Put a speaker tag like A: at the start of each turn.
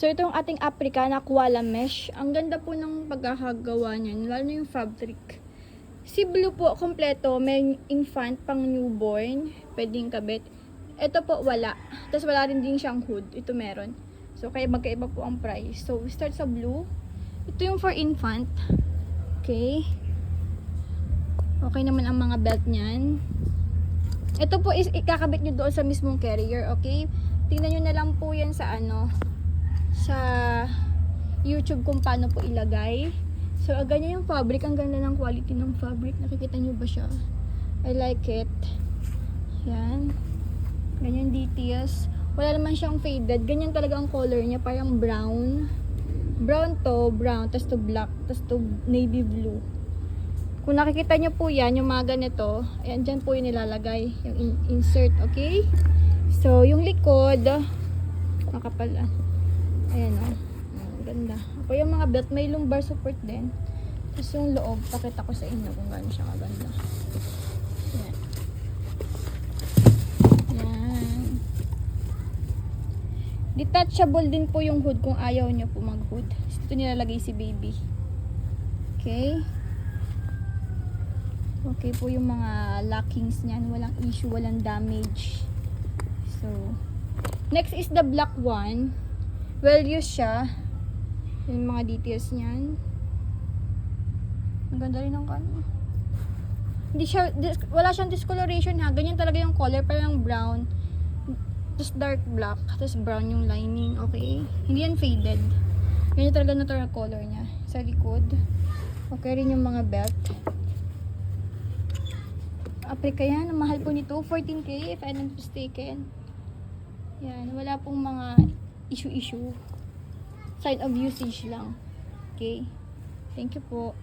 A: So, itong ating Africa na koala mesh. Ang ganda po ng pagkakagawa niyan, lalo na yung fabric. Si blue po, kompleto. May infant, pang newborn. Pwedeng kabit. Ito po, wala. Tapos wala rin din siyang hood. Ito meron. So, kaya magkaiba po ang price. So, we start sa blue. Ito yung for infant. Okay. Okay naman ang mga belt niyan. Ito po is ikakabit nyo doon sa mismong carrier. Okay. Tingnan nyo na lang po yan sa sa YouTube kung paano po ilagay. So, ganyan yung fabric. Ang ganda ng quality ng fabric. Nakikita nyo ba siya? I like it. Yan. Ganyan details. Wala naman siyang faded. Ganyan talaga ang color niya. Parang brown. Brown to, brown. Tas to black. Tas to navy blue. Kung nakikita nyo po yan, yung mga ganito, ayan, dyan po yung nilalagay. Yung insert, okay? So, yung likod, makapal. Ayan o. Ganda. Ako yung mga belt, may lumbar support din. Tapos yung loob, pakita ko sa inyo kung gaano siya kaganda. Ayan. Ayan. Detachable din po yung hood kung ayaw nyo po mag-hood. Ito nilalagay si baby. Okay. Okay po yung mga lockings niyan. Walang issue, walang damage. So, next is the black one. Well used siya. Yung mga details niyan. Ang ganda rin ng kano. Hindi siya, wala siyang discoloration ha. Ganyan talaga yung color, parang brown. Tapos dark black. Tapos brown yung lining. Okay. Hindi yan faded. Ganyan talaga natural color niya. Sa likod. Okay rin yung mga belt. Africa yan. Ang mahal po nito. 14K if I'm not mistaken. Yan. Wala pong mga issue. Sign of usage lang. Okay. Thank you po.